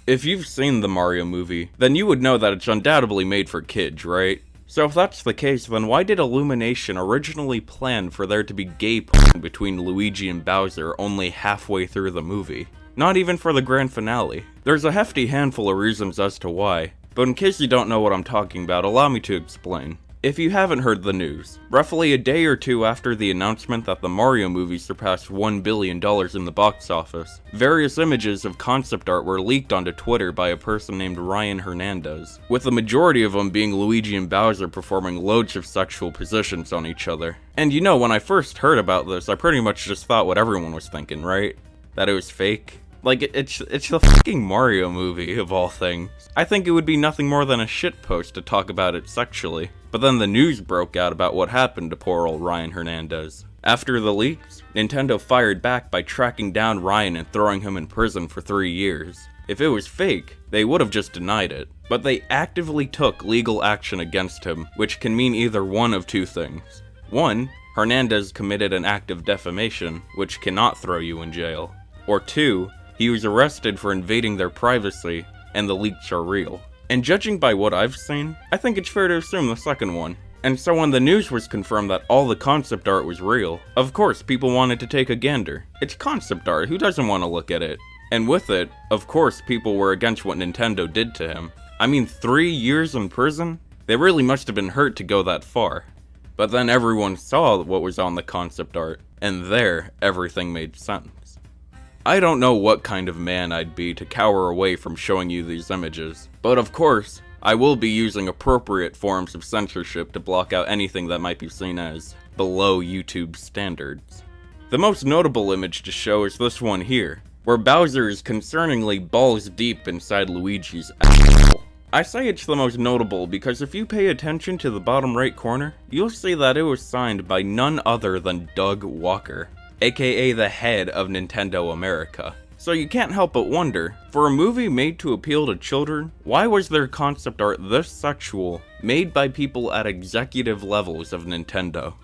If you've seen the Mario movie, then you would know that it's undoubtedly made for kids, right? So if that's the case, then why did Illumination originally plan for there to be gay porn between Luigi and Bowser only halfway through the movie? Not even for the grand finale. There's a hefty handful of reasons as to why, but in case you don't know what I'm talking about, allow me to explain. If you haven't heard the news, roughly a day or two after the announcement that the Mario movie surpassed $1 billion in the box office, various images of concept art were leaked onto Twitter by a person named Ryan Hernandez, with the majority of them being Luigi and Bowser performing loads of sexual positions on each other. And you know, when I first heard about this, I pretty much just thought what everyone was thinking, right? That it was fake. Like, it's the fucking Mario movie, of all things. I think it would be nothing more than a shitpost to talk about it sexually. But then the news broke out about what happened to poor old Ryan Hernandez. After the leaks, Nintendo fired back by tracking down Ryan and throwing him in prison for 3 years. If it was fake, they would have just denied it. But they actively took legal action against him, which can mean either one of two things. One, Hernandez committed an act of defamation, which cannot throw you in jail. Or two, he was arrested for invading their privacy, and the leaks are real. And judging by what I've seen, I think it's fair to assume the second one. And so when the news was confirmed that all the concept art was real, of course people wanted to take a gander. It's concept art, who doesn't want to look at it? And with it, of course people were against what Nintendo did to him. I mean, 3 years in prison? They really must have been hurt to go that far. But then everyone saw what was on the concept art, and there, everything made sense. I don't know what kind of man I'd be to cower away from showing you these images, but of course, I will be using appropriate forms of censorship to block out anything that might be seen as below YouTube standards. The most notable image to show is this one here, where Bowser is concerningly balls deep inside Luigi's asshole. I say it's the most notable because if you pay attention to the bottom right corner, you'll see that it was signed by none other than Doug Walker, aka the head of Nintendo America. So you can't help but wonder, for a movie made to appeal to children, why was their concept art this sexual, made by people at executive levels of Nintendo?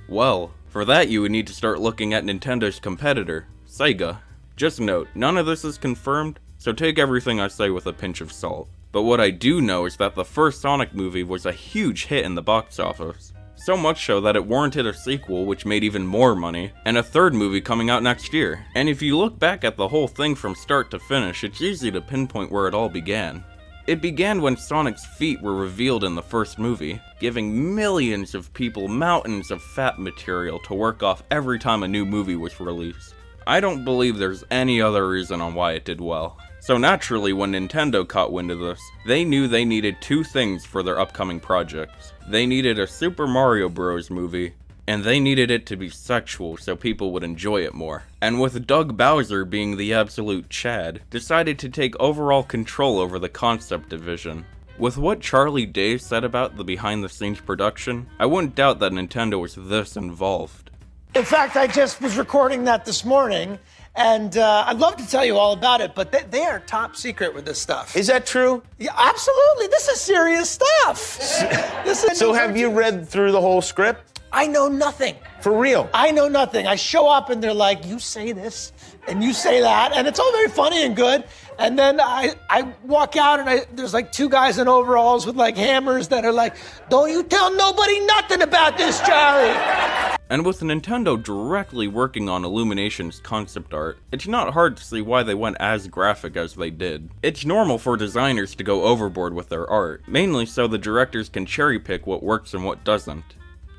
Well, for that you would need to start looking at Nintendo's competitor, Sega. Just note, none of this is confirmed, so take everything I say with a pinch of salt. But what I do know is that the first Sonic movie was a huge hit in the box office. So much so that it warranted a sequel which made even more money, and a third movie coming out next year. And if you look back at the whole thing from start to finish, it's easy to pinpoint where it all began. It began when Sonic's feet were revealed in the first movie, giving millions of people mountains of fat material to work off every time a new movie was released. I don't believe there's any other reason on why it did well. So naturally, when Nintendo caught wind of this, they knew they needed two things for their upcoming projects. They needed a Super Mario Bros. Movie, and they needed it to be sexual so people would enjoy it more. And with Doug Bowser being the absolute Chad, decided to take overall control over the concept division. With what Charlie Day said about the behind-the-scenes production, I wouldn't doubt that Nintendo was this involved. In fact, I just was recording that this morning, and I'd love to tell you all about it, but they are top secret with this stuff. Is that true? Yeah, absolutely. This is serious stuff. So have you read through the whole script? I know nothing. For real? I know nothing. I show up and they're like, you say this and you say that, and it's all very funny and good. And then I walk out and there's like two guys in overalls with like hammers that are like, don't you tell nobody nothing about this, Charlie. And with Nintendo directly working on Illumination's concept art, it's not hard to see why they went as graphic as they did. It's normal for designers to go overboard with their art, mainly so the directors can cherry pick what works and what doesn't.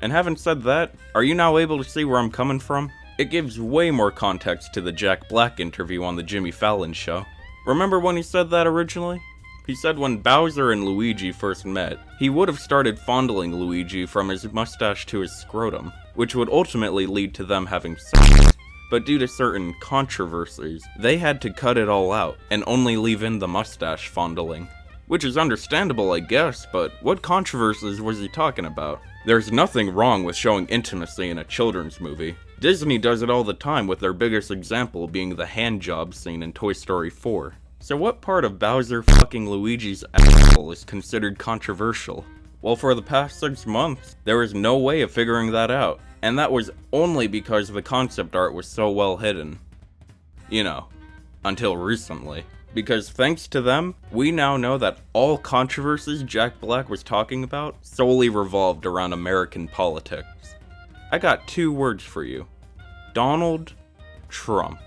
And having said that, are you now able to see where I'm coming from? It gives way more context to the Jack Black interview on the Jimmy Fallon show. Remember when he said that originally? He said when Bowser and Luigi first met, he would have started fondling Luigi from his mustache to his scrotum, which would ultimately lead to them having sex. But due to certain controversies, they had to cut it all out and only leave in the mustache fondling. Which is understandable, I guess, but what controversies was he talking about? There's nothing wrong with showing intimacy in a children's movie. Disney does it all the time, with their biggest example being the handjob scene in Toy Story 4. So what part of Bowser fucking Luigi's asshole is considered controversial? Well, for the past 6 months, there was no way of figuring that out. And that was only because the concept art was so well hidden. You know, until recently. because thanks to them, we now know that all controversies Jack Black was talking about solely revolved around American politics. I got 2 words for you. Donald Trump.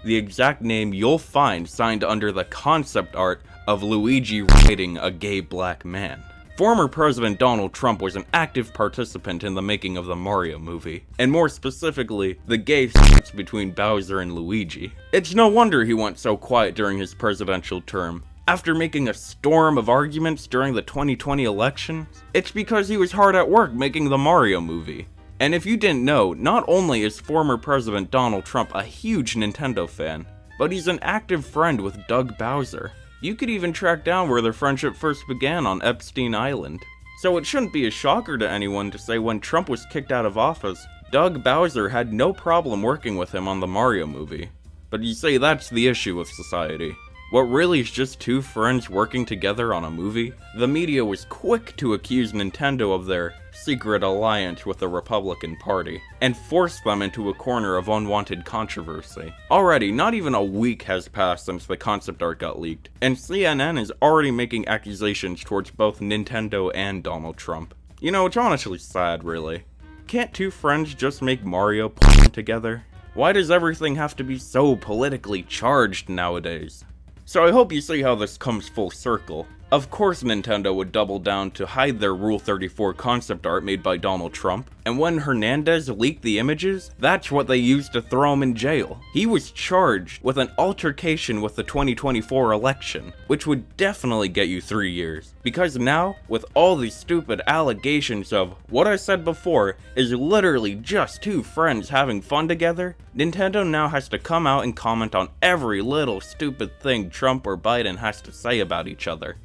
The exact name you'll find signed under the concept art of Luigi writing a gay black man. Former President Donald Trump was an active participant in the making of the Mario movie, and more specifically, the gay sex between Bowser and Luigi. It's no wonder he went so quiet during his presidential term. After making a storm of arguments during the 2020 election, it's because he was hard at work making the Mario movie. And if you didn't know, not only is former President Donald Trump a huge Nintendo fan, but he's an active friend with Doug Bowser. You could even track down where their friendship first began on Epstein Island. So it shouldn't be a shocker to anyone to say when Trump was kicked out of office, Doug Bowser had no problem working with him on the Mario movie. But you say that's the issue with society. What really is just 2 friends working together on a movie? The media was quick to accuse Nintendo of their secret alliance with the Republican Party, and forced them into a corner of unwanted controversy. Already, not even a week has passed since the concept art got leaked, and CNN is already making accusations towards both Nintendo and Donald Trump. You know, it's honestly sad, really. Can't 2 friends just make Mario together? Why does everything have to be so politically charged nowadays? So I hope you see how this comes full circle. Of course Nintendo would double down to hide their Rule 34 concept art made by Donald Trump, and when Hernandez leaked the images, that's what they used to throw him in jail. He was charged with an altercation with the 2024 election, which would definitely get you 3 years. Because now, with all these stupid allegations of what I said before is literally just 2 friends having fun together, Nintendo now has to come out and comment on every little stupid thing Trump or Biden has to say about each other.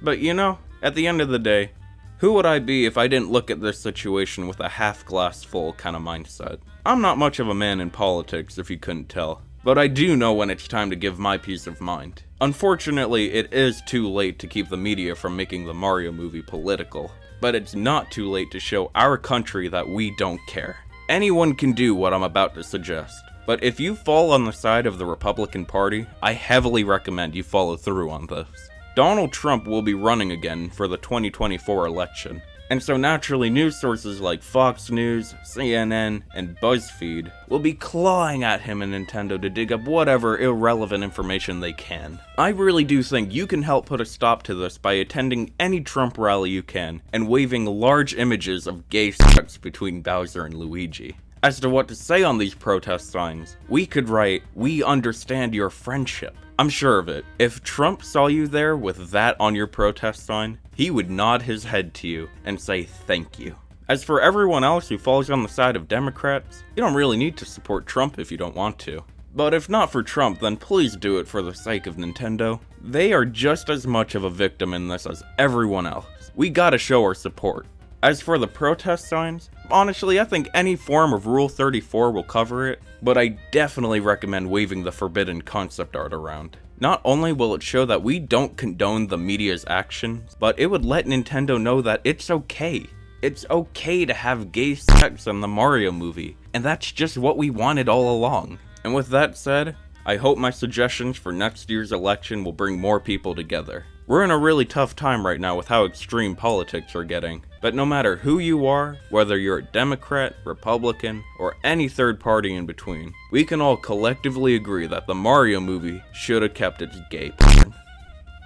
But you know, at the end of the day, who would I be if I didn't look at this situation with a half-glass full kind of mindset? I'm not much of a man in politics, if you couldn't tell, but I do know when it's time to give my peace of mind. Unfortunately, it is too late to keep the media from making the Mario movie political, but it's not too late to show our country that we don't care. Anyone can do what I'm about to suggest, but if you fall on the side of the Republican Party, I heavily recommend you follow through on this. Donald Trump will be running again for the 2024 election, and so naturally news sources like Fox News, CNN, and BuzzFeed will be clawing at him and Nintendo to dig up whatever irrelevant information they can. I really do think you can help put a stop to this by attending any Trump rally you can and waving large images of gay sex between Bowser and Luigi. As to what to say on these protest signs, we could write, "We understand your friendship." I'm sure of it. If Trump saw you there with that on your protest sign, he would nod his head to you and say thank you. As for everyone else who falls on the side of Democrats, you don't really need to support Trump if you don't want to. But if not for Trump, then please do it for the sake of Nintendo. They are just as much of a victim in this as everyone else. We gotta show our support. As for the protest signs, honestly, I think any form of Rule 34 will cover it, but I definitely recommend waving the forbidden concept art around. Not only will it show that we don't condone the media's actions, but it would let Nintendo know that it's okay. It's okay to have gay sex in the Mario movie, and that's just what we wanted all along. And with that said, I hope my suggestions for next year's election will bring more people together. We're in a really tough time right now with how extreme politics are getting, but no matter who you are, whether you're a Democrat, Republican, or any third party in between, we can all collectively agree that the Mario movie should have kept its gay porn.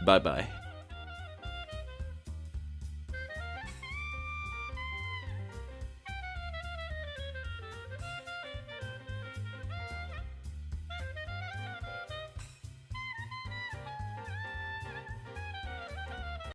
Bye bye.